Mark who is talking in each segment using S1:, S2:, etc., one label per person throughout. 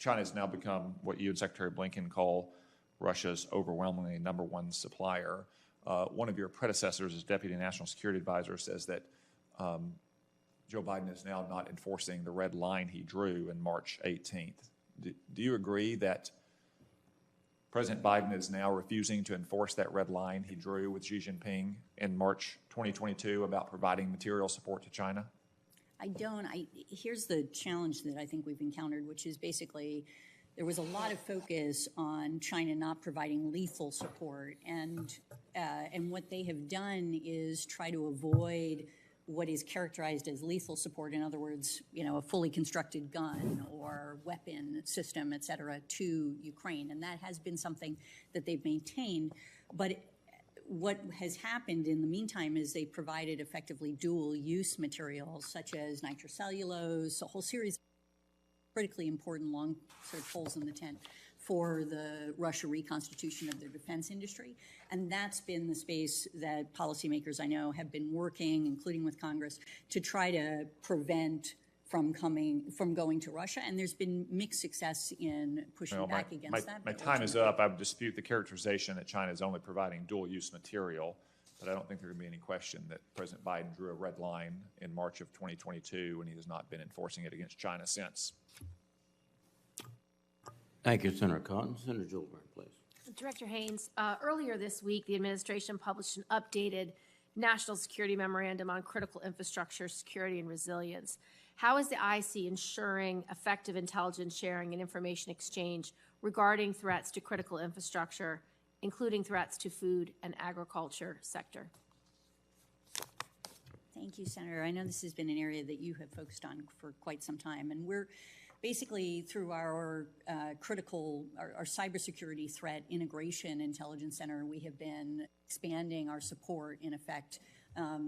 S1: China has now become what you and Secretary Blinken call Russia's overwhelmingly #1 supplier. One of your predecessors as Deputy National Security Advisor says that Joe Biden is now not enforcing the red line he drew in March 18th. Do you agree that President Biden is now refusing to enforce that red line he drew with Xi Jinping in March 2022 about providing material support to China?
S2: I don't. Here's the challenge that I think we've encountered, which is basically there was a lot of focus on China not providing lethal support, and what they have done is try to avoid what is characterized as lethal support. In other words, a fully constructed gun or weapon system, et cetera, to Ukraine. And that has been something that they've maintained. But what has happened in the meantime is they provided effectively dual-use materials such as nitrocellulose, a whole series of critically important long sort of holes in the tent for the Russia reconstitution of their defense industry. And that's been the space that policymakers I know have been working, including with Congress, to try to prevent from going to Russia. And there's been mixed success in pushing back against that.
S1: My time is up. I would dispute the characterization that China is only providing dual-use material, but I don't think there can be any question that President Biden drew a red line in March of 2022, and he has not been enforcing it against China since.
S3: Thank you, Senator Cotton. Senator Gillibrand, please.
S4: Director Haines, earlier this week, the administration published an updated National Security Memorandum on Critical Infrastructure Security and Resilience. How is the IC ensuring effective intelligence sharing and information exchange regarding threats to critical infrastructure, including threats to food and agriculture sector?
S2: Thank you, Senator. I know this has been an area that you have focused on for quite some time, and we're basically through our our cybersecurity threat integration intelligence center, we have been expanding our support, in effect,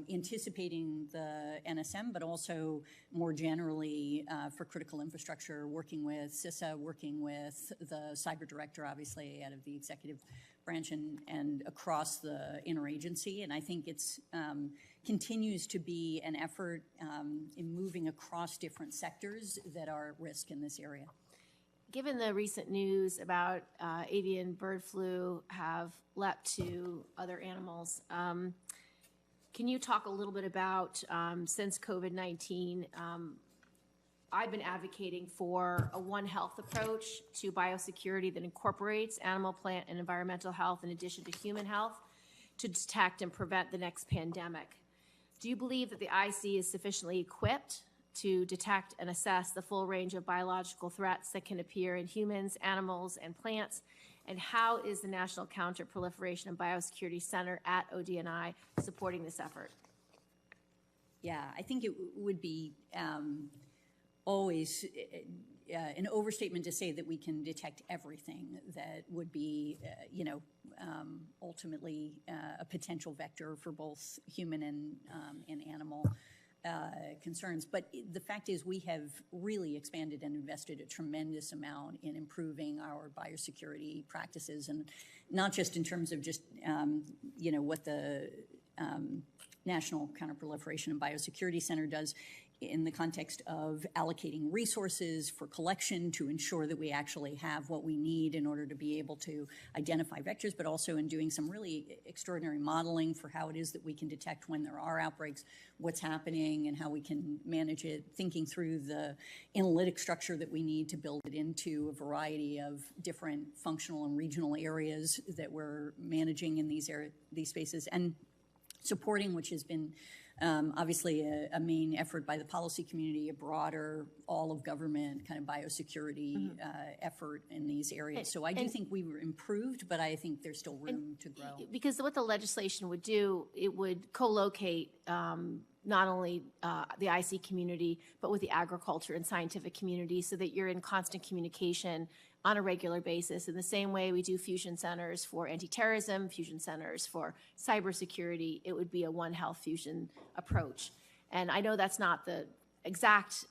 S2: anticipating the NSM, but also more generally for critical infrastructure, working with CISA, working with the cyber director, obviously, out of the executive branch and across the interagency. And I think it's continues to be an effort in moving across different sectors that are at risk in this area.
S4: Given the recent news about avian bird flu have leapt to other animals, can you talk a little bit about, since COVID-19, I've been advocating for a One Health approach to biosecurity that incorporates animal, plant, and environmental health in addition to human health to detect and prevent the next pandemic. Do you believe that the IC is sufficiently equipped to detect and assess the full range of biological threats that can appear in humans, animals, and plants? And how is the National Counter-Proliferation and Biosecurity Center at ODNI supporting this effort?
S2: Yeah, I think it would be always an overstatement to say that we can detect everything that would be, ultimately a potential vector for both human and animal concerns. But the fact is we have really expanded and invested a tremendous amount in improving our biosecurity practices, and not just in terms of just, what the National Counterproliferation and Biosecurity Center does in the context of allocating resources for collection to ensure that we actually have what we need in order to be able to identify vectors, but also in doing some really extraordinary modeling for how it is that we can detect when there are outbreaks, what's happening, and how we can manage it, thinking through the analytic structure that we need to build it into a variety of different functional and regional areas that we're managing in these spaces, and supporting, which has been obviously a main effort by the policy community, a broader all-of-government kind of biosecurity effort in these areas. So I do think we were improved, but I think there's still room to grow.
S4: Because what the legislation would do, it would co-locate not only the IC community, but with the agriculture and scientific community so that you're in constant communication on a regular basis. In the same way we do fusion centers for anti-terrorism, fusion centers for cybersecurity, it would be a One Health fusion approach. And I know that's not the exact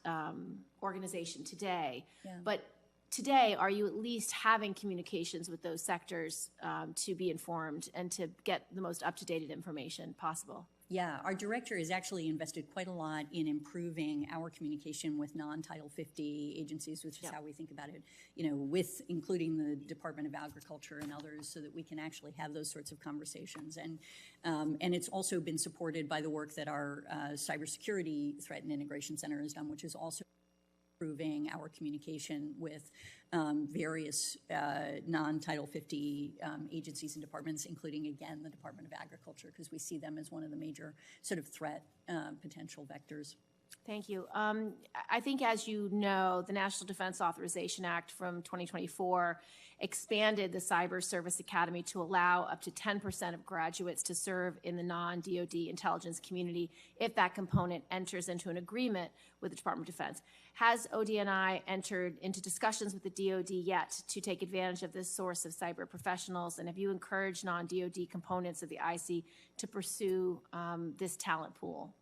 S4: organization today, but today, are you at least having communications with those sectors to be informed and to get the most up-to-date information possible?
S2: Yeah, our director has actually invested quite a lot in improving our communication with non-Title 50 agencies, which is how we think about it, with including the Department of Agriculture and others, so that we can actually have those sorts of conversations. And it's also been supported by the work that our Cybersecurity Threat and Integration Center has done, which is also improving our communication with various non-Title 50 agencies and departments, including, again, the Department of Agriculture, because we see them as one of the major sort of threat potential vectors.
S4: Thank you. I think, as you know, the National Defense Authorization Act from 2024 expanded the Cyber Service Academy to allow up to 10% of graduates to serve in the non-DoD intelligence community if that component enters into an agreement with the Department of Defense. Has ODNI entered into discussions with the DoD yet to take advantage of this source of cyber professionals? And have you encouraged non-DoD components of the IC to pursue this talent pool?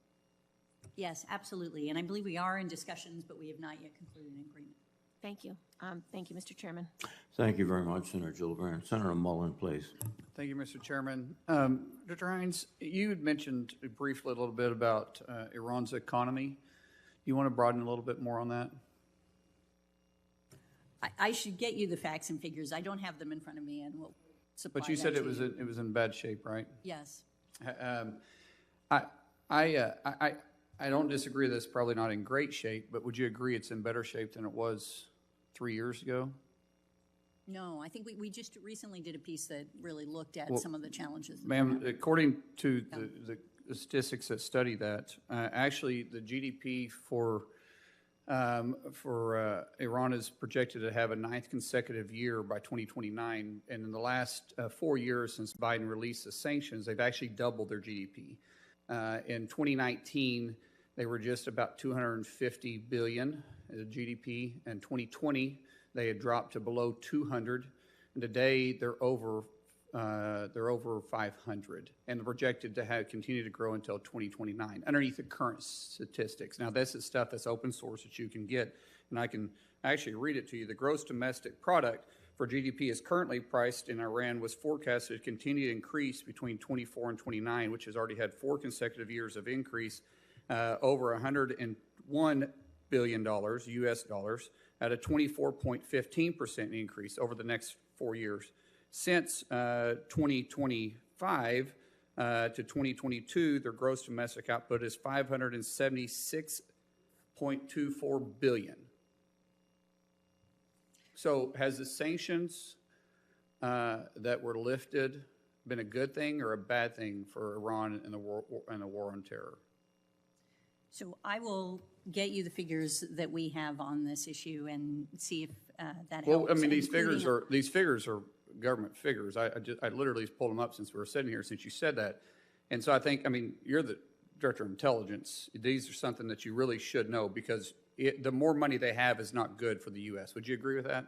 S2: Yes, absolutely. And I believe we are in discussions, but we have not yet concluded an agreement.
S4: Thank you. Thank you, Mr. Chairman.
S3: Thank you very much, Senator Gillibrand. Senator Mullen, please.
S5: Thank you, Mr. Chairman. Dr. Haines, you had mentioned briefly a little bit about Iran's economy. Do you want to broaden a little bit more on that?
S2: I should get you the facts and figures. I don't have them in front of me, and we'll supply
S5: But you
S2: that
S5: said
S2: to
S5: it was in bad shape, right?
S2: Yes.
S5: I don't disagree that it's probably not in great shape, but would you agree it's in better shape than it was 3 years ago?
S2: No, I think we just recently did a piece that really looked at some of the challenges.
S5: Ma'am, according to the statistics that study that, actually the GDP for Iran is projected to have a 9th consecutive year by 2029. And in the last 4 years since Biden released the sanctions, they've actually doubled their GDP. In 2019, they were just about 250 billion GDP. In 2020, they had dropped to below 200, and today they're over 500, and they're projected to continue to grow until 2029 underneath the current statistics. Now, this is stuff that's open source that you can get, and I can actually read it to you. The gross domestic product for GDP is currently priced in Iran was forecasted to continue to increase between 24 and 29, which has already had 4 consecutive years of increase, over $101 billion US dollars at a 24.15% increase over the next 4 years. Since 2025 to 2022, their gross domestic output is $576.24 billion. So has the sanctions that were lifted been a good thing or a bad thing for Iran in the war on terror?
S2: So I will get you the figures that we have on this issue and see if that helps.
S5: Well, I mean, these figures are government figures. I literally pulled them up since we were sitting here, since you said that. And so I think, I mean, you're the Director of Intelligence. These are something that you really should know, because the more money they have is not good for the U.S. Would you agree with that?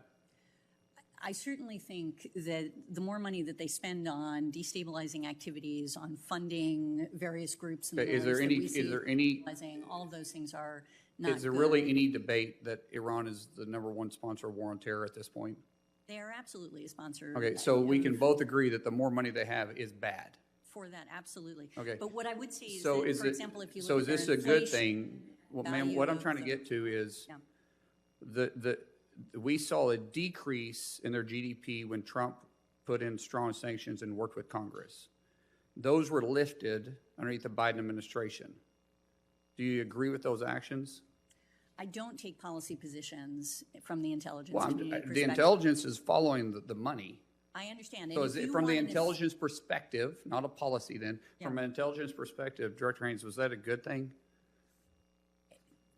S2: I certainly think that the more money that they spend on destabilizing activities, on funding various groups, in the
S5: Is there any
S2: all of those things are not.
S5: Is there
S2: good.
S5: really any debate that Iran is the #1 sponsor of war on terror at this point?
S2: They are absolutely a sponsor.
S5: Okay, so we can both agree that the more money they have is bad.
S2: For that, absolutely.
S5: Okay.
S2: But what I would say is
S5: So
S2: that,
S5: is
S2: for
S5: it,
S2: example, if you look
S5: so
S2: at
S5: is this
S2: their
S5: a good
S2: inflation
S5: thing? Well, ma'am,
S2: value
S5: what I'm
S2: of
S5: trying to
S2: the-
S5: get to is
S2: Yeah.
S5: we saw a decrease in their GDP when Trump put in strong sanctions and worked with Congress. Those were lifted underneath the Biden administration. Do you agree with those actions?
S2: I don't take policy positions from the intelligence
S5: Well,
S2: community
S5: the
S2: perspective.
S5: intelligence is following the money.
S2: I understand.
S5: So
S2: And
S5: is
S2: if
S5: it
S2: you
S5: from the
S2: want to-
S5: intelligence perspective, not a policy then, from
S2: Yeah.
S5: an intelligence perspective, Director Haines, was that a good thing?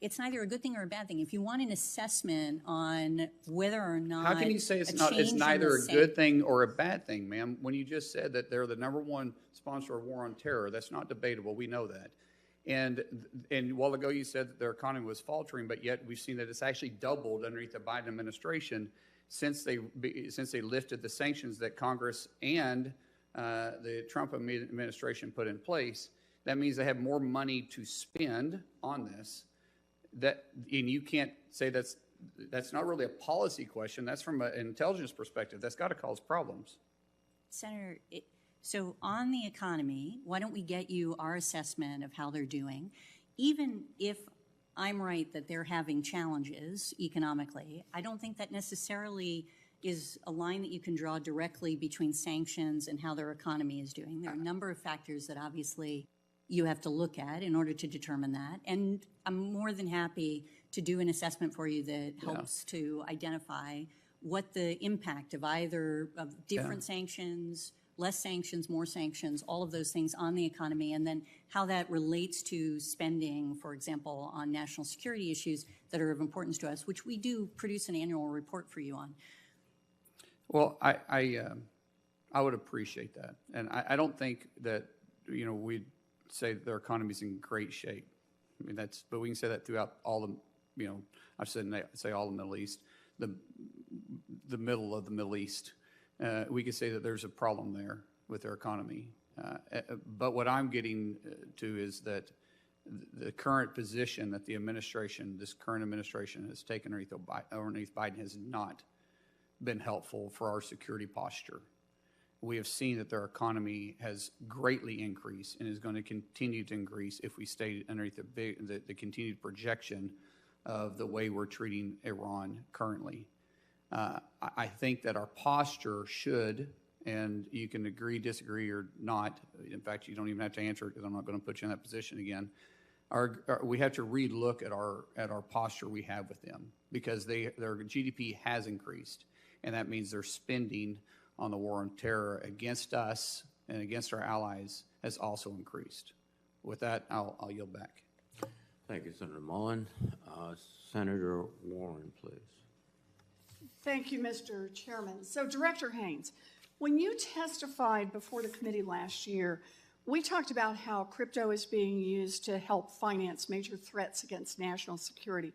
S2: It's neither a good thing or a bad thing. If you want an assessment on whether or not
S5: How can you say it's neither a good thing or a bad thing, ma'am, when you just said that they're the #1 sponsor of war on terror? That's not debatable. We know that. And a while ago you said that their economy was faltering, but yet we've seen that it's actually doubled underneath the Biden administration since they lifted the sanctions that Congress and the Trump administration put in place. That means they have more money to spend on this. And you can't say that's not really a policy question. That's from an intelligence perspective. That's got to cause problems.
S2: Senator, So on the economy, why don't we get you our assessment of how they're doing? Even if I'm right that they're having challenges economically, I don't think that necessarily is a line that you can draw directly between sanctions and how their economy is doing. There are a number of factors that obviously you have to look at in order to determine that. And I'm more than happy to do an assessment for you that helps to identify what the impact of either of different sanctions, less sanctions, more sanctions, all of those things on the economy, and then how that relates to spending, for example, on national security issues that are of importance to us, which we do produce an annual report for you on.
S5: Well, I would appreciate that. And I don't think that, we'd say that their economy's in great shape. I mean, but we can say that throughout all the, I've say all the Middle East, the middle of the Middle East. We could say that there's a problem there with their economy. But what I'm getting to is that the current position that this current administration has taken underneath Biden has not been helpful for our security posture. We have seen that their economy has greatly increased and is going to continue to increase if we stay underneath the continued projection of the way we're treating Iran currently. I think that our posture should, and you can agree, disagree, or not. In fact, you don't even have to answer it because I'm not going to put you in that position again. We have to relook at our posture we have with them because their GDP has increased, and that means their spending on the war on terror against us and against our allies has also increased. With that, I'll yield back.
S3: Thank you, Senator Mullen. Senator Warren, please.
S6: Thank you, Mr. Chairman. So, Director Haines, when you testified before the committee last year, we talked about how crypto is being used to help finance major threats against national security,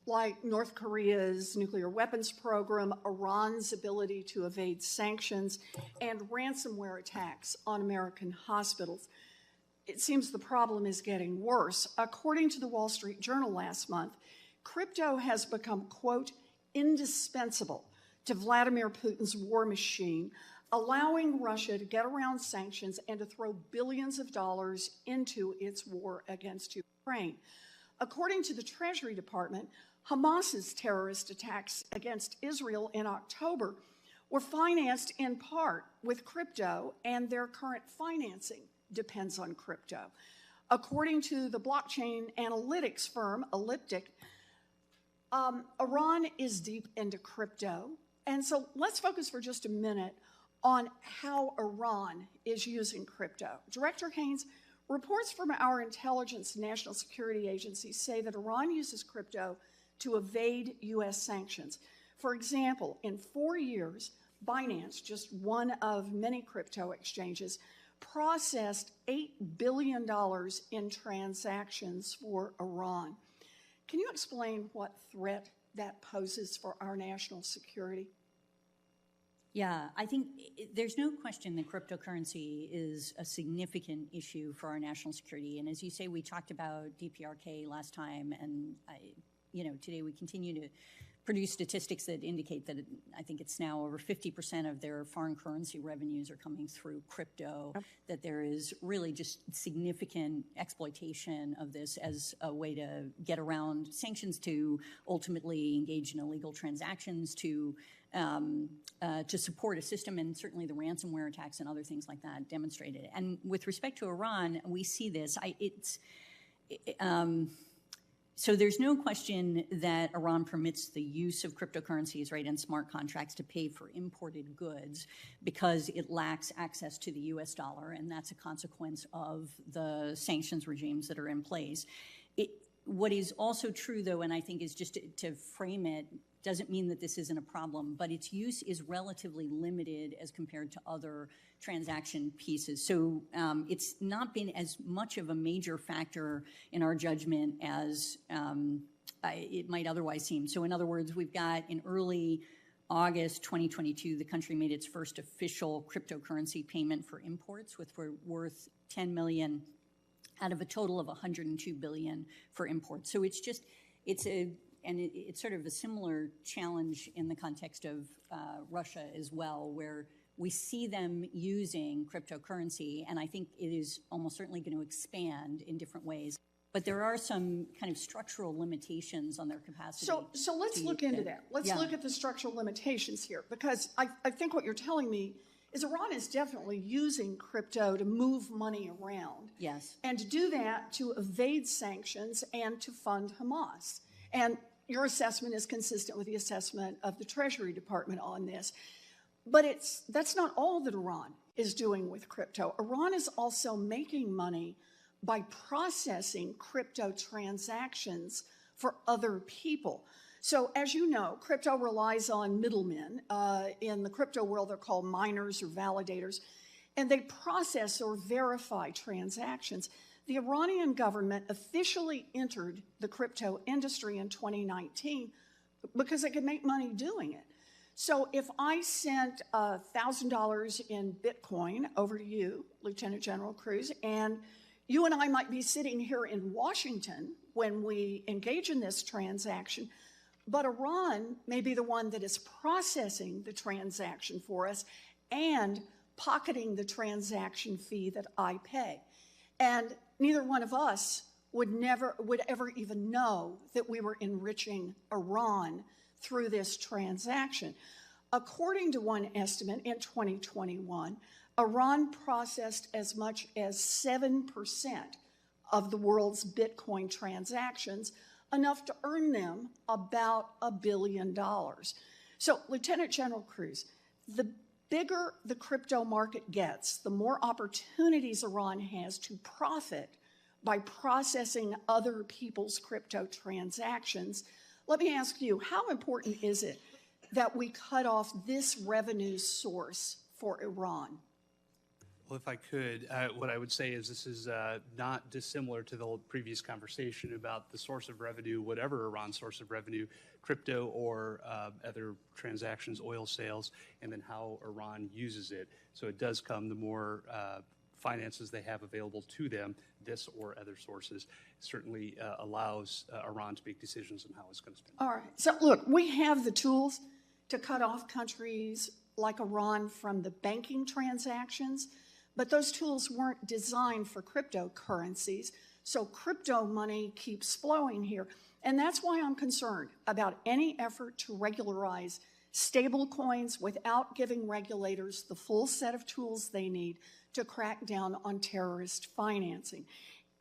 S6: like North Korea's nuclear weapons program, Iran's ability to evade sanctions, and ransomware attacks on American hospitals. It seems the problem is getting worse. According to the Wall Street Journal last month, crypto has become, quote, indispensable to Vladimir Putin's war machine, allowing Russia to get around sanctions and to throw billions of dollars into its war against Ukraine. According to the Treasury Department, Hamas's terrorist attacks against Israel in October were financed in part with crypto, and their current financing depends on crypto. According to the blockchain analytics firm Elliptic, Iran is deep into crypto. And so let's focus for just a minute on how Iran is using crypto. Director Haines, reports from our intelligence and national security agencies say that Iran uses crypto to evade U.S. sanctions. For example, in 4 years, Binance, just one of many crypto exchanges, processed $8 billion in transactions for Iran. Can you explain what threat that poses for our national security?
S2: Yeah, I think there's no question that cryptocurrency is a significant issue for our national security. And as you say, we talked about DPRK last time, and today we continue to produce statistics that indicate that I think it's now over 50% of their foreign currency revenues are coming through crypto, that there is really just significant exploitation of this as a way to get around sanctions, to ultimately engage in illegal transactions, to support a system, and certainly the ransomware attacks and other things like that demonstrated it. And with respect to Iran, we see this. So there's no question that Iran permits the use of cryptocurrencies, right, and smart contracts to pay for imported goods because it lacks access to the U.S. dollar, and that's a consequence of the sanctions regimes that are in place. What is also true, though, and I think is just to frame it, doesn't mean that this isn't a problem, but its use is relatively limited as compared to other transaction pieces. So it's not been as much of a major factor in our judgment as it might otherwise seem. So in other words, we've got in early August 2022, the country made its first official cryptocurrency payment for imports, which were worth $10 million out of a total of $102 billion for imports. So it's sort of a similar challenge in the context of Russia as well, where we see them using cryptocurrency, and I think it is almost certainly going to expand in different ways. But there are some kind of structural limitations on their capacity.
S6: So let's look into that. Let's look at the structural limitations here, because I think what you're telling me is Iran is definitely using crypto to move money around.
S2: Yes.
S6: And to do that to evade sanctions and to fund Hamas. And your assessment is consistent with the assessment of the Treasury Department on this. But that's not all that Iran is doing with crypto. Iran is also making money by processing crypto transactions for other people. So as you know, crypto relies on middlemen. In the crypto world, they're called miners or validators, and they process or verify transactions. The Iranian government officially entered the crypto industry in 2019 because it could make money doing it. So if I sent $1,000 in Bitcoin over to you, Lieutenant General Kruse, and you and I might be sitting here in Washington when we engage in this transaction, but Iran may be the one that is processing the transaction for us and pocketing the transaction fee that I pay. And neither one of us would ever even know that we were enriching Iran through this transaction. According to one estimate in 2021, Iran processed as much as 7% of the world's Bitcoin transactions, enough to earn them about $1 billion. So, Lieutenant General Kruse, the bigger the crypto market gets, the more opportunities Iran has to profit by processing other people's crypto transactions. Let me ask you, how important is it that we cut off this revenue source for Iran?
S7: Well, if I could, what I would say is this is not dissimilar to the previous conversation about the source of revenue, whatever Iran's source of revenue, crypto or other transactions, oil sales, and then how Iran uses it. So it does come, the more finances they have available to them, this or other sources, certainly allows Iran to make decisions on how it's going to spend.
S6: All right. So look, we have the tools to cut off countries like Iran from the banking transactions, but those tools weren't designed for cryptocurrencies, so crypto money keeps flowing here. And that's why I'm concerned about any effort to regularize stable coins without giving regulators the full set of tools they need to crack down on terrorist financing.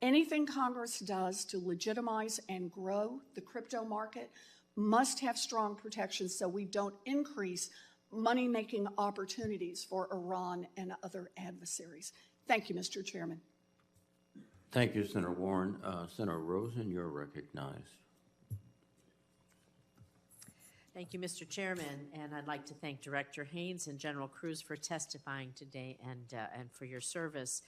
S6: Anything Congress does to legitimize and grow the crypto market must have strong protections so we don't increase money-making opportunities for Iran and other adversaries. Thank you, Mr. Chairman.
S3: Thank you, Senator Warren. Senator Rosen, you're recognized.
S8: Thank you, Mr. Chairman, and I'd like to thank Director Haines and General Kruse for testifying today and for your service.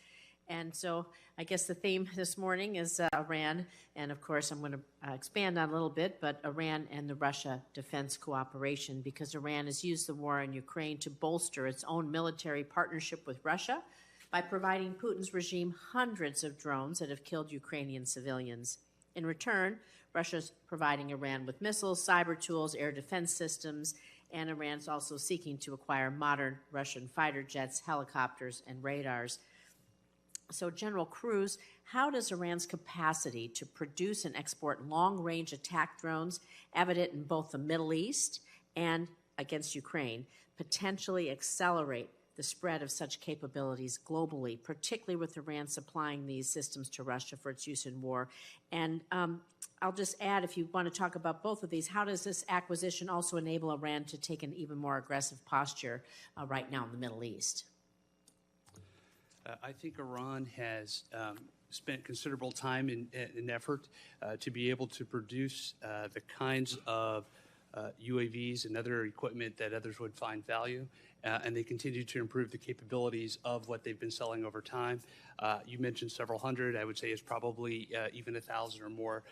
S8: And so I guess the theme this morning is Iran, and of course I'm going to expand on a little bit, but Iran and the Russia defense cooperation, because Iran has used the war in Ukraine to bolster its own military partnership with Russia by providing Putin's regime hundreds of drones that have killed Ukrainian civilians. In return, Russia's providing Iran with missiles, cyber tools, air defense systems, and Iran's also seeking to acquire modern Russian fighter jets, helicopters, and radars. So, General Kruse, how does Iran's capacity to produce and export long-range attack drones, evident in both the Middle East and against Ukraine, potentially accelerate the spread of such capabilities globally, particularly with Iran supplying these systems to Russia for its use in war? And I'll just add, if you want to talk about both of these, how does this acquisition also enable Iran to take an even more aggressive posture right now in the Middle East?
S7: I think Iran has spent considerable time and effort to be able to produce the kinds of UAVs and other equipment that others would find value, and they continue to improve the capabilities of what they've been selling over time. You mentioned several hundred. I would say it's probably even 1,000 or more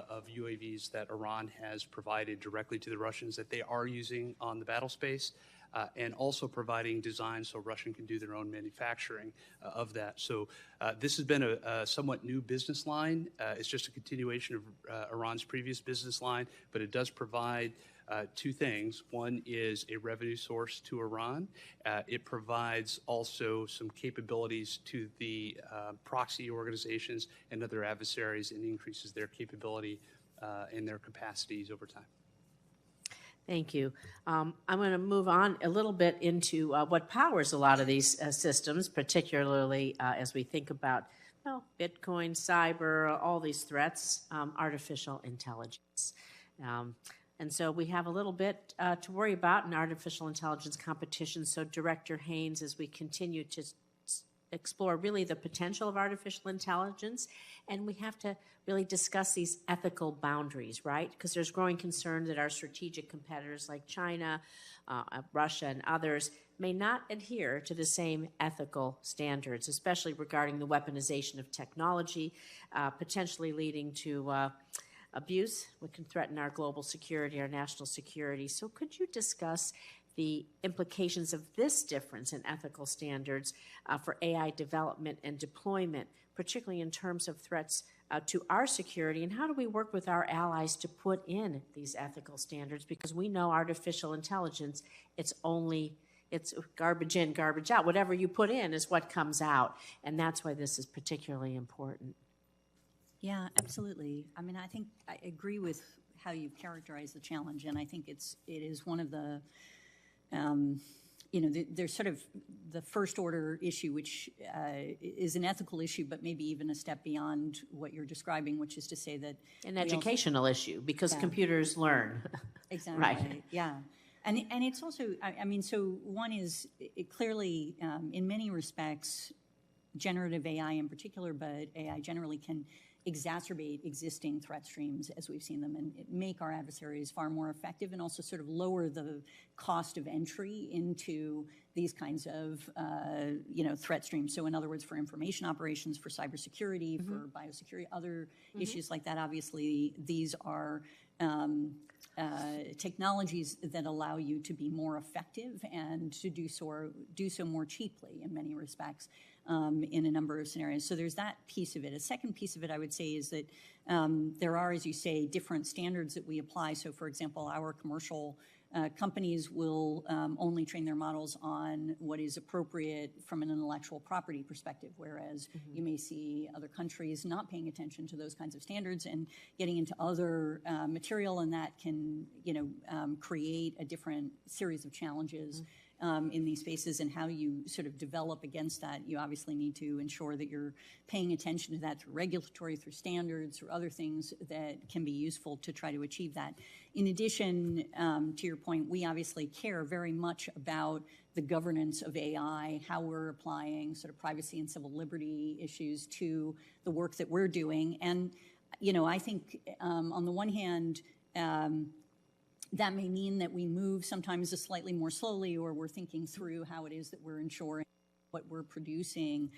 S7: of UAVs that Iran has provided directly to the Russians that they are using on the battle space. And also providing designs so Russia can do their own manufacturing of that. So this has been a somewhat new business line. It's just a continuation of Iran's previous business line, but it does provide two things. One is a revenue source to Iran. It provides also some capabilities to the proxy organizations and other adversaries and increases their capability and their capacities over time.
S8: Thank you. I'm going to move on a little bit into what powers a lot of these systems, particularly as we think about Bitcoin, cyber, all these threats, artificial intelligence. And so we have a little bit to worry about in artificial intelligence competition. So Director Haines, as we continue to explore really the potential of artificial intelligence, and we have to really discuss these ethical boundaries, right? Because there's growing concern that our strategic competitors like China, Russia, and others may not adhere to the same ethical standards, especially regarding the weaponization of technology, potentially leading to abuse, which can threaten our global security, our national security. So could you discuss the implications of this difference in ethical standards for AI development and deployment, particularly in terms of threats to our security, and how do we work with our allies to put in these ethical standards? Because we know artificial intelligence, it's garbage in, garbage out. Whatever you put in is what comes out, and that's why this is particularly important.
S2: Yeah, absolutely. I mean, I think I agree with how you've characterized the challenge, and I think it is one of the there's sort of the first order issue, which is an ethical issue, but maybe even a step beyond what you're describing, which is to say that
S8: an educational issue, because computers learn.
S2: Exactly.
S8: Right.
S2: Yeah. And it's also, I mean, so one is clearly, in many respects, generative AI in particular, but AI generally can exacerbate existing threat streams as we've seen them and make our adversaries far more effective and also sort of lower the cost of entry into these kinds of threat streams. So in other words, for information operations, for cybersecurity, for biosecurity, other issues like that, obviously these are technologies that allow you to be more effective and to do so more cheaply in many respects. In a number of scenarios. So there's that piece of it. A second piece of it, I would say, is that there are, as you say, different standards that we apply. So, for example, our commercial companies will only train their models on what is appropriate from an intellectual property perspective, whereas you may see other countries not paying attention to those kinds of standards and getting into other material, and that can, create a different series of challenges in these spaces, and how you sort of develop against that. You obviously need to ensure that you're paying attention to that through regulatory, through standards, through other things that can be useful to try to achieve that. In addition, to your point, we obviously care very much about the governance of AI, how we're applying sort of privacy and civil liberty issues to the work that we're doing. And, I think on the one hand, that may mean that we move sometimes slightly more slowly, or we're thinking through how it is that we're ensuring what we're producing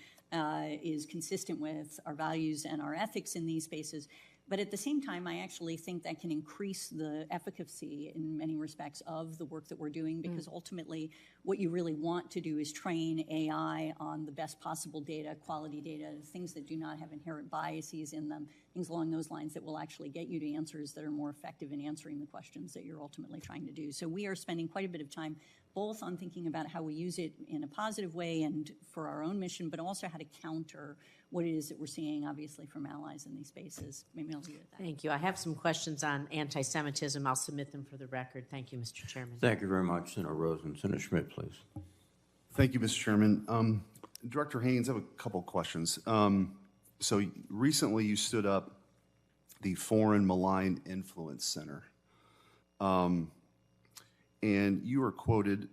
S2: is consistent with our values and our ethics in these spaces. But at the same time, I actually think that can increase the efficacy in many respects of the work that we're doing, because ultimately what you really want to do is train AI on the best possible data, quality data, things that do not have inherent biases in them, things along those lines that will actually get you to answers that are more effective in answering the questions that you're ultimately trying to do. So we are spending quite a bit of time both on thinking about how we use it in a positive way and for our own mission, but also how to counter what it is that we're seeing, obviously, from allies in these spaces. Maybe I'll leave it at that.
S8: Thank you. I have some questions on anti-Semitism. I'll submit them for the record. Thank you, Mr. Chairman.
S3: Thank you very much, Senator Rosen. Senator Schmidt, please.
S9: Thank you, Mr. Chairman. Director Haines, I have a couple of questions. So recently you stood up the Foreign Malign Influence Center. And you were quoted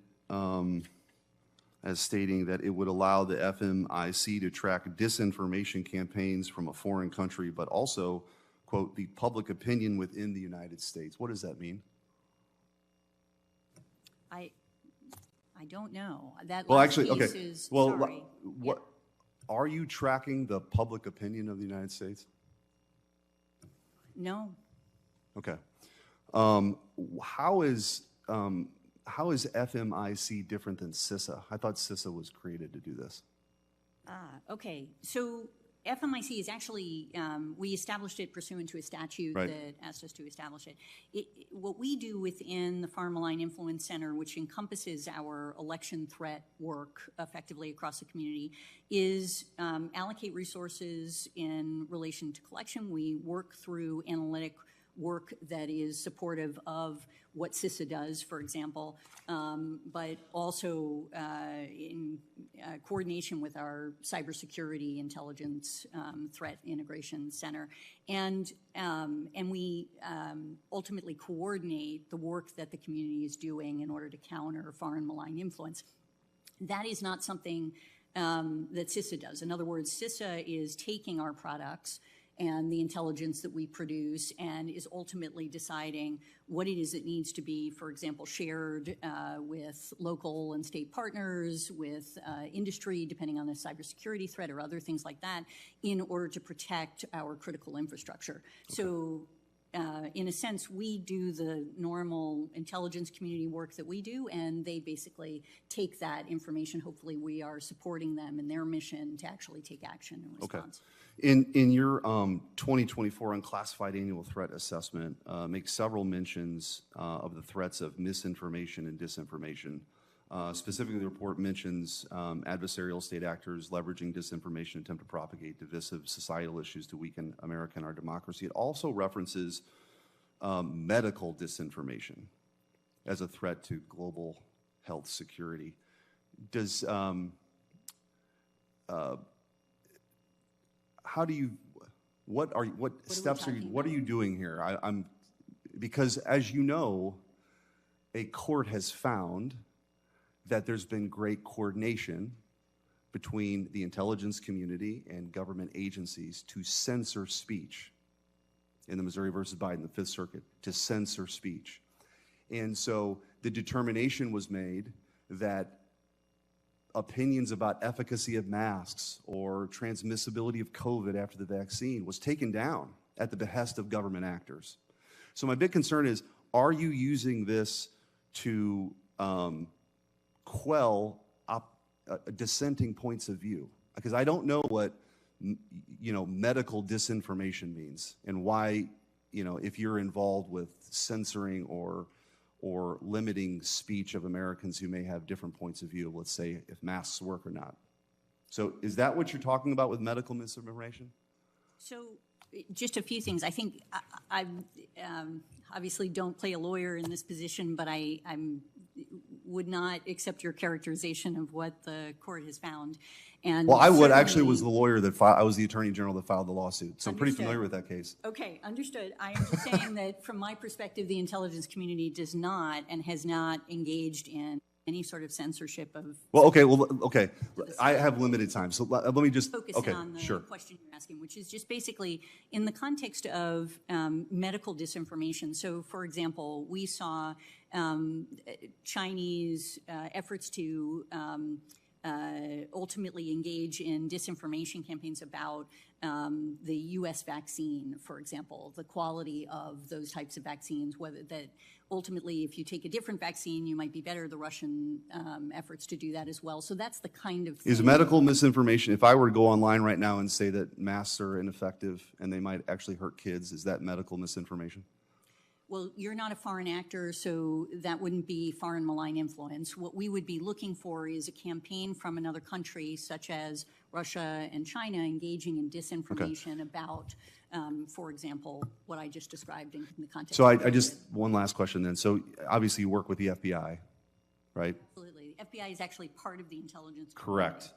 S9: as stating that it would allow the FMIC to track disinformation campaigns from a foreign country, but also, quote, the public opinion within the United States. What does that mean?
S2: I don't know. That
S9: Well,
S2: last
S9: actually,
S2: piece
S9: okay.
S2: is,
S9: Well,
S2: sorry.
S9: what are you tracking the public opinion of the United States?
S2: No.
S9: Okay. How is FMIC different than CISA? I thought CISA was created to do this.
S2: Okay. So FMIC is actually, we established it pursuant to a statute
S9: Right.
S2: that asked us to establish it. What we do within the Foreign Malign Influence Center, which encompasses our election threat work effectively across the community, is allocate resources in relation to collection. We work through analytic work that is supportive of what CISA does, for example, but also in coordination with our cybersecurity intelligence threat integration center. And we ultimately coordinate the work that the community is doing in order to counter foreign malign influence. That is not something that CISA does. In other words, CISA is taking our products and the intelligence that we produce and is ultimately deciding what it is that needs to be, for example, shared with local and state partners, with industry, depending on the cybersecurity threat or other things like that, in order to protect our critical infrastructure. Okay. So in a sense, we do the normal intelligence community work that we do, and they basically take that information. Hopefully, we are supporting them in their mission to actually take action in response.
S9: Okay. In your 2024 unclassified annual threat assessment, make several mentions of the threats of misinformation and disinformation. Specifically, the report mentions adversarial state actors leveraging disinformation to attempt to propagate divisive societal issues to weaken America and our democracy. It also references medical disinformation as a threat to global health security. Does how do you? What steps are you doing here? Because as you know, a court has found that there's been great coordination between the intelligence community and government agencies to censor speech. In the Missouri versus Biden, the Fifth Circuit, to censor speech. And so the determination was made that opinions about efficacy of masks or transmissibility of COVID after the vaccine was taken down at the behest of government actors. So my big concern is, are you using this to quell dissenting points of view? Because I don't know what medical disinformation means, and why, if you're involved with censoring or limiting speech of Americans who may have different points of view, let's say if masks work or not. So is that what you're talking about with medical misinformation?
S2: So just a few things. I think I obviously don't play a lawyer in this position, but I would not accept your characterization of what the court has found. And
S9: well, I would actually was the lawyer that I was the attorney general that filed the lawsuit, so I'm pretty familiar with that case.
S2: Okay, understood. I am just saying that from my perspective, the intelligence community does not and has not engaged in any sort of censorship of.
S9: Well, okay. I have limited time, so let me just
S2: focus on the question you're asking, which is just basically in the context of medical disinformation. So, for example, we saw Chinese efforts to ultimately engage in disinformation campaigns about the U.S. vaccine, for example, the quality of those types of vaccines, whether that ultimately if you take a different vaccine, you might be better, the Russian efforts to do that as well. So that's the kind of thing.
S9: Is medical misinformation, if I were to go online right now and say that masks are ineffective and they might actually hurt kids, is that medical misinformation?
S2: Well, you're not a foreign actor, so that wouldn't be foreign malign influence. What we would be looking for is a campaign from another country, such as Russia and China, engaging in disinformation about, for example, what I just described in the context.
S9: So I just, one last question then. So obviously you work with the FBI, right?
S2: Absolutely. The FBI is actually part of the intelligence.
S9: Correct.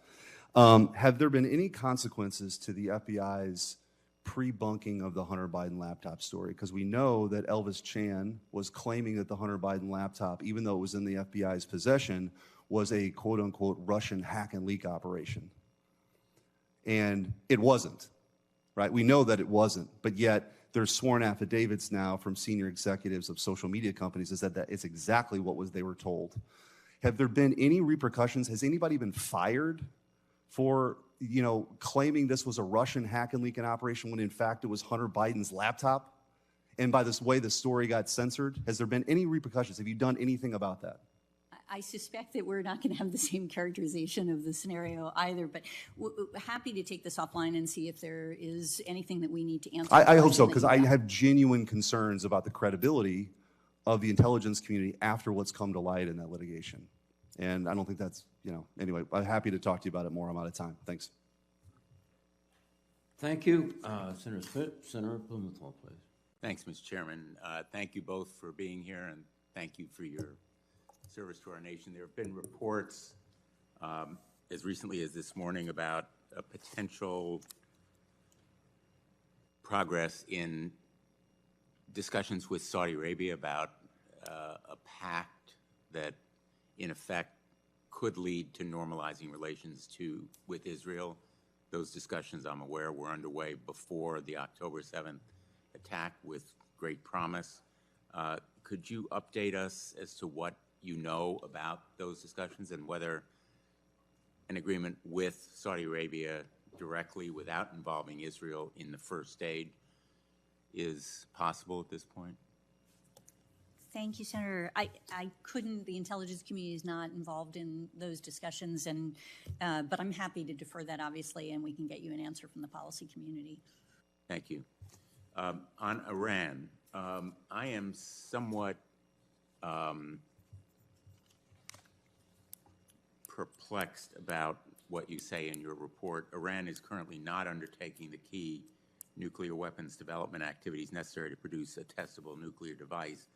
S9: Have there been any consequences to the FBI's pre-bunking of the Hunter Biden laptop story? Because we know that Elvis Chan was claiming that the Hunter Biden laptop, even though it was in the FBI's possession, was a quote-unquote Russian hack and leak operation. And it wasn't, right? We know that it wasn't, but yet there's sworn affidavits now from senior executives of social media companies that said that it's exactly what they were told. Have there been any repercussions? Has anybody been fired for claiming this was a Russian hack and leak operation when in fact it was Hunter Biden's laptop? And by this way, the story got censored. Has there been any repercussions? Have you done anything about that?
S2: I suspect that we're not going to have the same characterization of the scenario either, but happy to take this offline and see if there is anything that we need to answer.
S9: I hope so, because I have genuine concerns about the credibility of the intelligence community after what's come to light in that litigation. And I don't think that's, anyway, I'm happy to talk to you about it more. I'm out of time. Thanks.
S3: Thank you. Senator Spit, Senator Blumenthal, please.
S10: Thanks, Mr. Chairman. Thank you both for being here, and thank you for your service to our nation. There have been reports as recently as this morning about a potential progress in discussions with Saudi Arabia about a pact that, in effect, could lead to normalizing relations with Israel. Those discussions, I'm aware, were underway before the October 7th attack with great promise. Could you update us as to what you know about those discussions and whether an agreement with Saudi Arabia directly without involving Israel in the first stage is possible at this point?
S2: Thank you, Senator. I couldn't, the intelligence community is not involved in those discussions, and but I'm happy to defer that, obviously, and we can get you an answer from the policy community.
S10: Thank you. On Iran, I am somewhat perplexed about what you say in your report. Iran is currently not undertaking the key nuclear weapons development activities necessary to produce a testable nuclear device,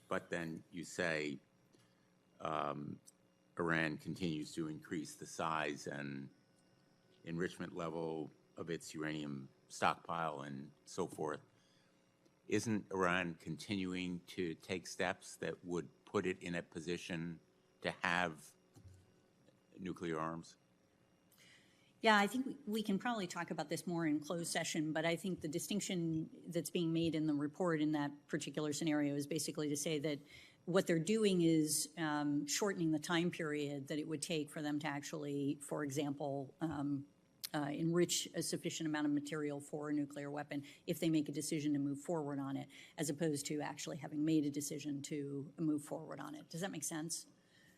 S10: but then you say Iran continues to increase the size and enrichment level of its uranium stockpile and so forth. Isn't Iran continuing to take steps that would put it in a position to have nuclear arms?
S2: Yeah, I think we can probably talk about this more in closed session, but I think the distinction that's being made in the report in that particular scenario is basically to say that what they're doing is shortening the time period that it would take for them to actually, for example, enrich a sufficient amount of material for a nuclear weapon if they make a decision to move forward on it, as opposed to actually having made a decision to move forward on it. Does that make sense?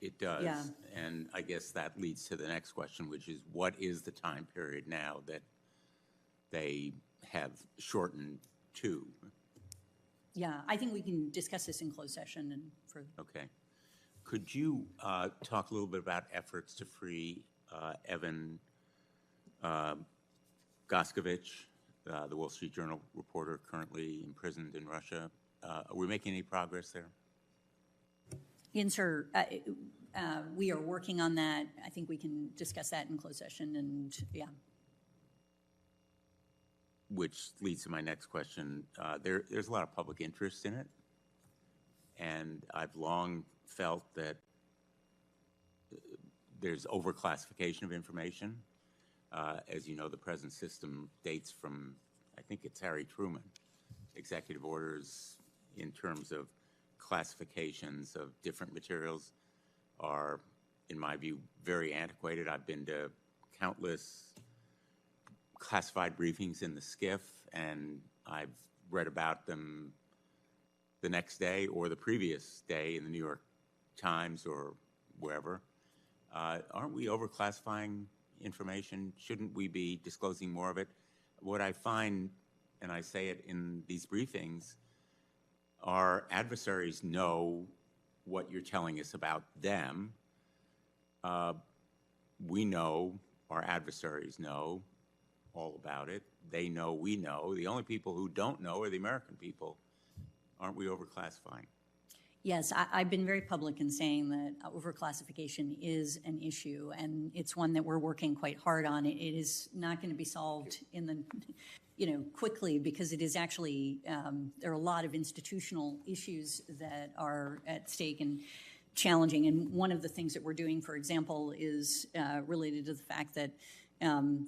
S10: It does.
S2: Yeah.
S10: And I guess that leads to the next question, which is what is the time period now that they have shortened to?
S2: Yeah, I think we can discuss this in closed session and further.
S10: Okay. Could you talk a little bit about efforts to free Evan Goskovich, the Wall Street Journal reporter currently imprisoned in Russia? Are we making any progress there?
S2: Sir, we are working on that. I think we can discuss that in closed session, and yeah.
S10: Which leads to my next question. There's a lot of public interest in it, and I've long felt that there's overclassification of information. As you know, the present system dates from, I think it's Harry Truman, executive orders in terms of classifications of different materials are, in my view, very antiquated. I've been to countless classified briefings in the SCIF, and I've read about them the next day or the previous day in the New York Times or wherever. Aren't we overclassifying information? Shouldn't we be disclosing more of it? What I find, and I say it in these briefings, our adversaries know what you're telling us about them. We know, our adversaries know all about it. They know, we know. The only people who don't know are the American people. Aren't we overclassifying?
S2: Yes, I've been very public in saying that overclassification is an issue, and it's one that we're working quite hard on. It is not going to be solved in the, quickly, because it is actually, there are a lot of institutional issues that are at stake and challenging. And one of the things that we're doing, for example, is related to the fact that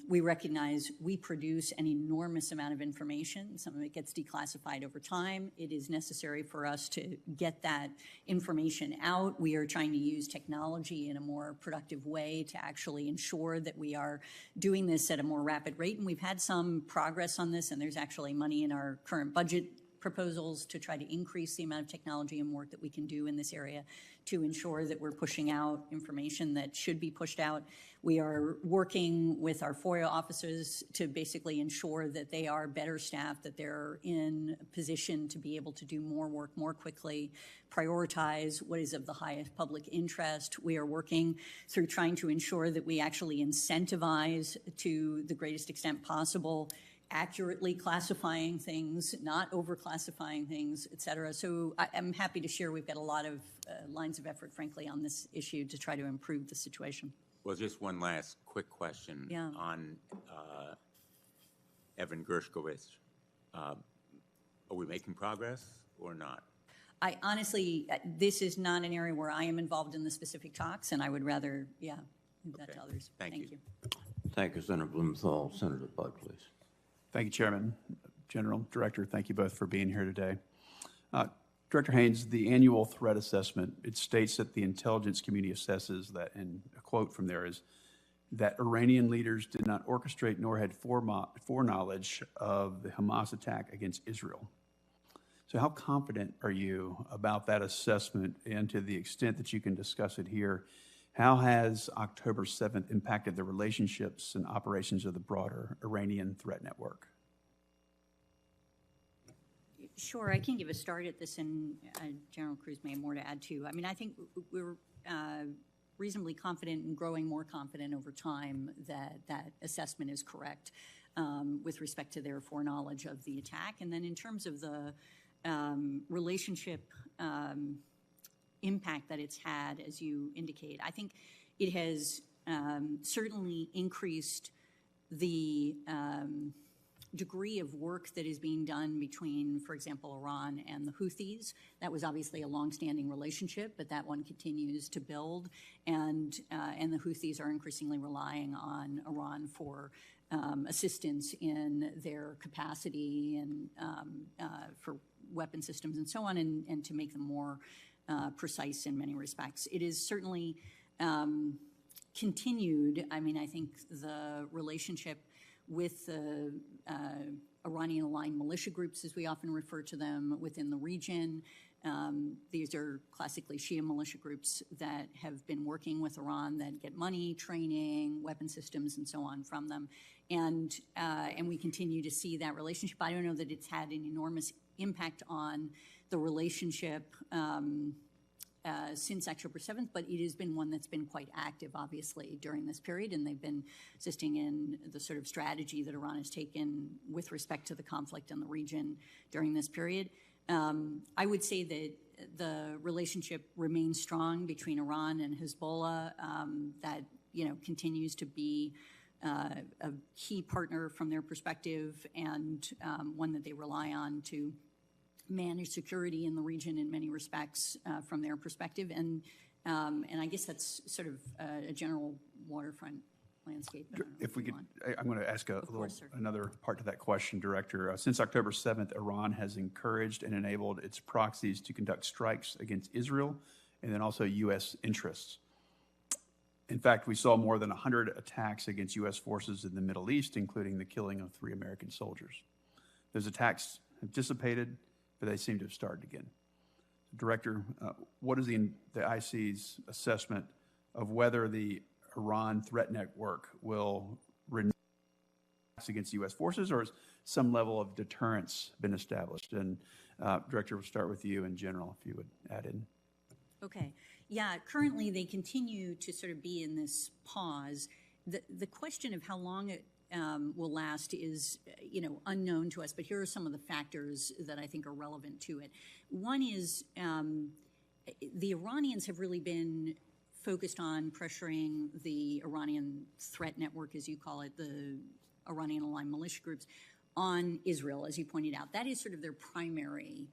S2: we recognize we produce an enormous amount of information. Some of it gets declassified over time. It is necessary for us to get that information out. We are trying to use technology in a more productive way to actually ensure that we are doing this at a more rapid rate. And we've had some progress on this, and there's actually money in our current budget proposals to try to increase the amount of technology and work that we can do in this area to ensure that we're pushing out information that should be pushed out. We are working with our FOIA officers to basically ensure that they are better staffed, that they're in a position to be able to do more work more quickly, prioritize what is of the highest public interest. We are working through trying to ensure that we actually incentivize to the greatest extent possible accurately classifying things, not over-classifying things, et cetera. So I'm happy to share we've got a lot of lines of effort, frankly, on this issue to try to improve the situation.
S10: Well, just one last quick question
S2: Yeah.
S10: on Evan Gershkovich. Are we making progress or not?
S2: I honestly, this is not an area where I am involved in the specific talks, and I would rather, leave that to others.
S10: Thank you.
S3: Thank you, Senator Blumenthal. Senator Budd, please.
S11: Thank you, Chairman. General, Director, thank you both for being here today. Director Haines, the annual threat assessment, it states that the intelligence community assesses that, and a quote from there is, that Iranian leaders did not orchestrate nor had foreknowledge of the Hamas attack against Israel. So how confident are you about that assessment, and to the extent that you can discuss it here, how has October 7th impacted the relationships and operations of the broader Iranian threat network?
S2: Sure, I can give a start at this, and General Kruse may have more to add too. I mean, I think we're reasonably confident and growing more confident over time that that assessment is correct with respect to their foreknowledge of the attack. And then in terms of the relationship impact that it's had, as you indicate, I think it has certainly increased the degree of work that is being done between, for example, Iran and the Houthis. That was obviously a longstanding relationship, but that one continues to build, and the Houthis are increasingly relying on Iran for assistance in their capacity and for weapon systems and so on, and to make them more precise in many respects. It is certainly continued. I mean, I think the relationship with the Iranian-aligned militia groups, as we often refer to them, within the region. These are classically Shia militia groups that have been working with Iran, that get money, training, weapon systems, and so on from them. And we continue to see that relationship. I don't know that it's had an enormous impact on the relationship since October 7th, but it has been one that's been quite active, obviously, during this period, and they've been assisting in the sort of strategy that Iran has taken with respect to the conflict in the region during this period. I would say that the relationship remains strong between Iran and Hezbollah, that, continues to be a key partner from their perspective, and one that they rely on to manage security in the region in many respects from their perspective. And I guess that's sort of a general waterfront landscape.
S11: If we could, I'm going to ask another part to that question, Director. Since October 7th, Iran has encouraged and enabled its proxies to conduct strikes against Israel and then also U.S. interests. In fact, we saw more than 100 attacks against U.S. forces in the Middle East, including the killing of 3 American soldiers. Those attacks have dissipated, but they seem to have started again. Director, what is the IC's assessment of whether the Iran threat network will renew against U.S. forces, or has some level of deterrence been established? And Director, we'll start with you in general, if you would add in.
S2: Okay. Yeah, currently they continue to sort of be in this pause. The question of how long it will last is, unknown to us, but here are some of the factors that I think are relevant to it. One is the Iranians have really been focused on pressuring the Iranian threat network, as you call it, the Iranian-aligned militia groups, on Israel, as you pointed out. That is sort of their primary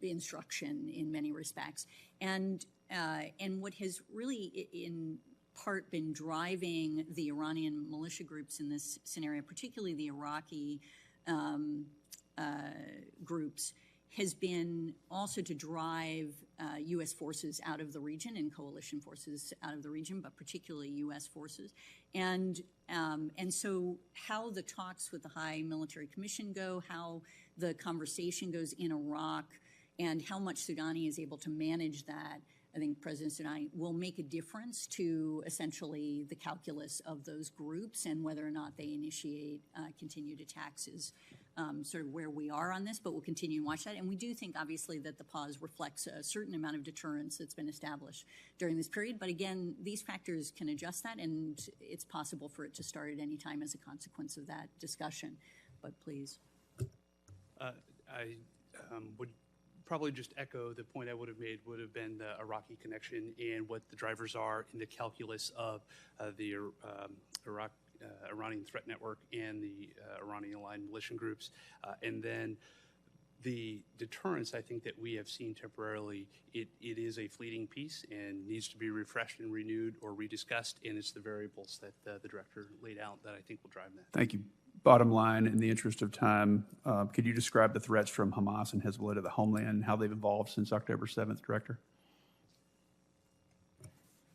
S2: instruction in many respects. And what has really, in part, been driving the Iranian militia groups in this scenario, particularly the Iraqi groups, has been also to drive U.S. forces out of the region and coalition forces out of the region, but particularly U.S. forces. And so how the talks with the High Military Commission go, how the conversation goes in Iraq, and how much Soudani is able to manage that, I think President Soudani will make a difference to essentially the calculus of those groups and whether or not they initiate continued attacks is sort of where we are on this, but we'll continue to watch that. And we do think, obviously, that the pause reflects a certain amount of deterrence that's been established during this period. But again, these factors can adjust that, and it's possible for it to start at any time as a consequence of that discussion. But please.
S7: I would probably just echo the point I would have made would have been the Iraqi connection and what the drivers are in the calculus of the Iranian threat network and the Iranian-aligned militia groups. And then the deterrence, I think, that we have seen temporarily, it is a fleeting piece and needs to be refreshed and renewed or rediscussed, and it's the variables that the director laid out that I think will drive that.
S11: Thank you. Bottom line, in the interest of time, could you describe the threats from Hamas and Hezbollah to the homeland and how they've evolved since October 7th, Director?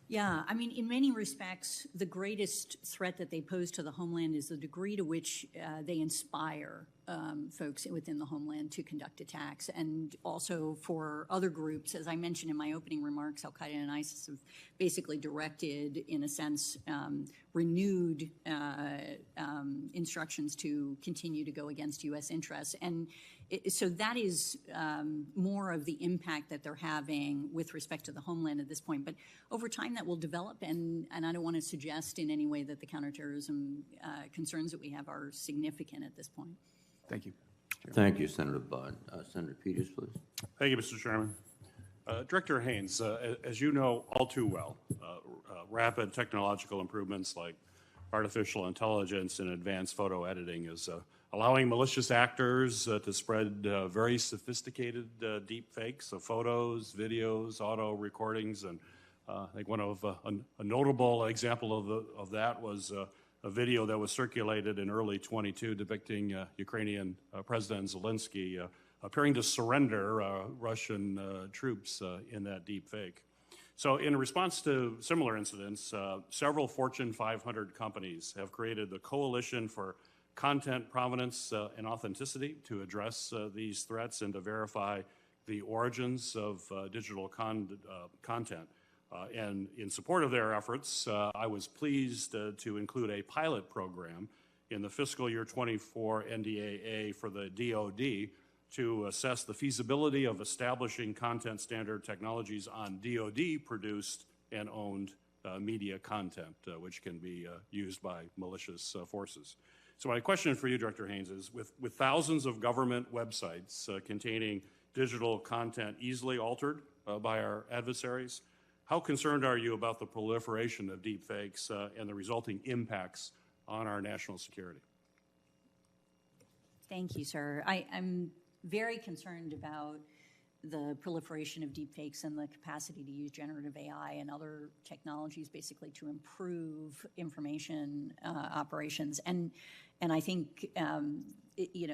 S2: Yeah, I mean, in many respects, the greatest threat that they pose to the homeland is the degree to which they inspire folks within the homeland to conduct attacks. And also for other groups, as I mentioned in my opening remarks, Al-Qaeda and ISIS have basically directed, in a sense, renewed instructions to continue to go against U.S. interests. And so that is more of the impact that they're having with respect to the homeland at this point. But over time, that will develop, and I don't want to suggest in any way that the counterterrorism concerns that we have are significant at this point.
S11: Thank you.
S3: Thank you, Senator Budd. Senator Peters, please.
S12: Thank you, Mr. Chairman. Director Haines, as you know all too well, rapid technological improvements like artificial intelligence and advanced photo editing is allowing malicious actors to spread very sophisticated deep fakes of photos, videos, auto recordings, and I think one of a notable example of that was a video that was circulated in early 22 depicting Ukrainian President Zelensky appearing to surrender Russian troops in that deep fake. So in response to similar incidents, several Fortune 500 companies have created the Coalition for Content Provenance and Authenticity to address these threats and to verify the origins of digital content. And in support of their efforts, I was pleased to include a pilot program in the fiscal year 24 NDAA for the DoD to assess the feasibility of establishing content standard technologies on DoD-produced and owned media content, which can be used by malicious forces. So my question for you, Director Haines, is with thousands of government websites containing digital content easily altered by our adversaries, how concerned are you about the proliferation of deepfakes and the resulting impacts on our national security?
S2: Thank you, sir. I'm very concerned about the proliferation of deepfakes and the capacity to use generative AI and other technologies basically to improve information operations. And I think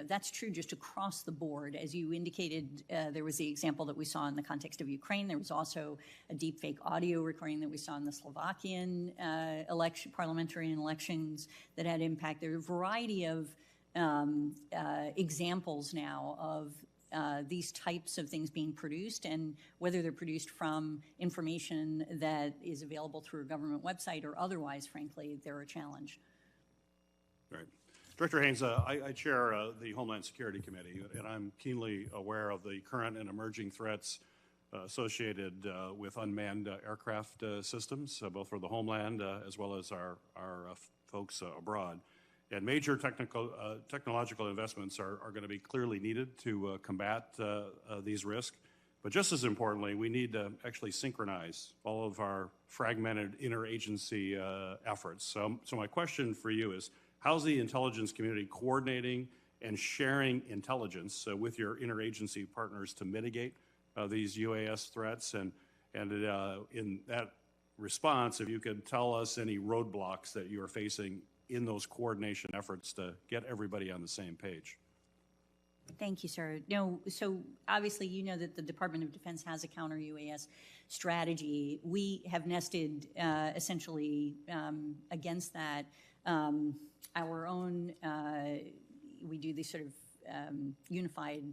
S2: that's true just across the board. As you indicated, there was the example that we saw in the context of Ukraine. There was also a deepfake audio recording that we saw in the Slovakian parliamentary elections that had impact. There are a variety of examples now of these types of things being produced, and whether they're produced from information that is available through a government website or otherwise, frankly, they're a challenge.
S12: Right. Director Haines, I chair the Homeland Security Committee, and I'm keenly aware of the current and emerging threats associated with unmanned aircraft systems, both for the homeland as well as our folks abroad. And major technological investments are going to be clearly needed to combat these risks. But just as importantly, we need to actually synchronize all of our fragmented interagency efforts. So my question for you is, how's the intelligence community coordinating and sharing intelligence with your interagency partners to mitigate these UAS threats? And in that response, if you could tell us any roadblocks that you are facing in those coordination efforts to get everybody on the same page.
S2: Thank you, sir. No, so obviously you know that the Department of Defense has a counter-UAS strategy. We have nested essentially against that our own, we do these sort of unified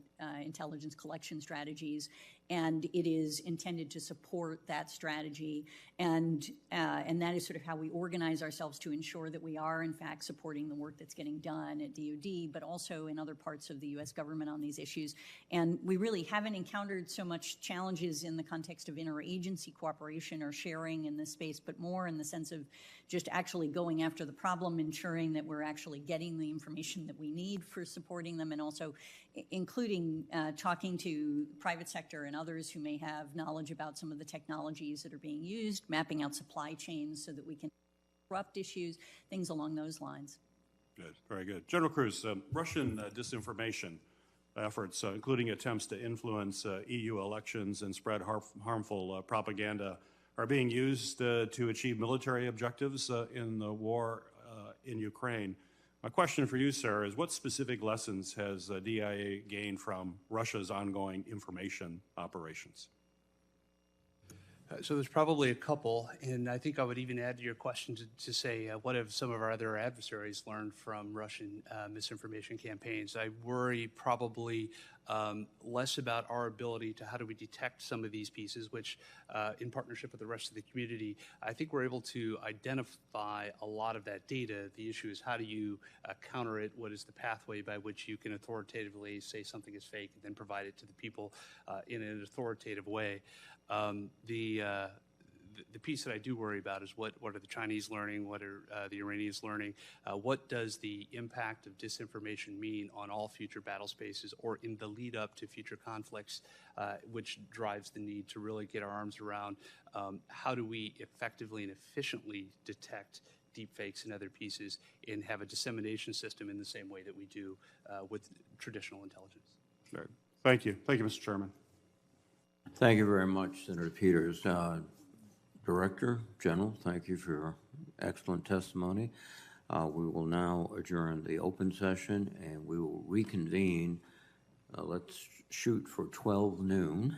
S2: intelligence collection strategies, and it is intended to support that strategy, and that is sort of how we organize ourselves to ensure that we are in fact supporting the work that's getting done at DoD, but also in other parts of the U.S. government on these issues. And we really haven't encountered so much challenges in the context of interagency cooperation or sharing in this space, but more in the sense of just actually going after the problem, ensuring that we're actually getting the information that we need for supporting them, and also including talking to private sector and others who may have knowledge about some of the technologies that are being used, mapping out supply chains so that we can disrupt issues, things along those lines.
S12: Good, very good. General Kruse, Russian disinformation efforts, including attempts to influence EU elections and spread harmful propaganda, are being used to achieve military objectives in the war in Ukraine. My question for you, sir, is what specific lessons has DIA gained from Russia's ongoing information operations?
S7: So there's probably a couple, and I think I would even add to your question to say, what have some of our other adversaries learned from Russian misinformation campaigns? I worry probably less about our ability to how do we detect some of these pieces, which in partnership with the rest of the community, I think we're able to identify a lot of that data. The issue is how do you counter it? What is the pathway by which you can authoritatively say something is fake and then provide it to the people in an authoritative way? The piece that I do worry about is what are the Chinese learning, what are the Iranians learning, what does the impact of disinformation mean on all future battle spaces or in the lead up to future conflicts, which drives the need to really get our arms around how do we effectively and efficiently detect deepfakes and other pieces and have a dissemination system in the same way that we do with traditional intelligence.
S12: Right. Thank you. Thank you, Mr. Chairman.
S3: Thank you very much, Senator Peters. Director General, thank you for your excellent testimony. We will now adjourn the open session and we will reconvene. Let's shoot for 12 noon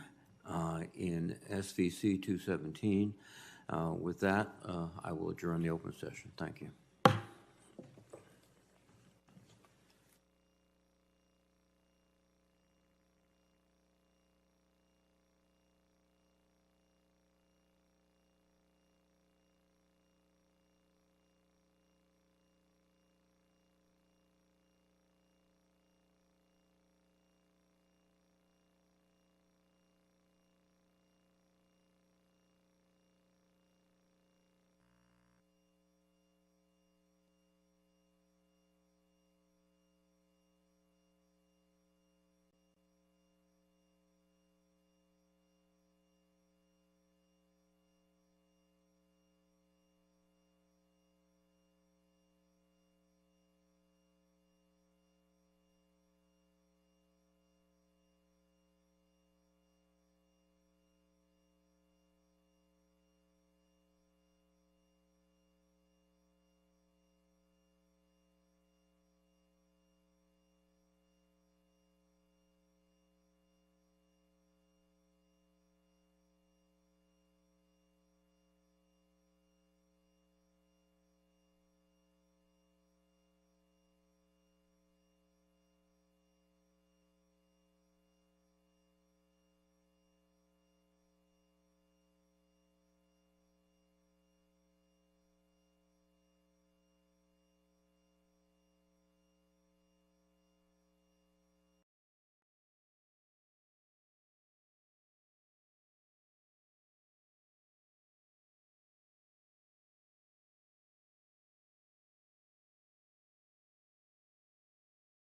S3: in SVC 217. With that, I will adjourn the open session. Thank you.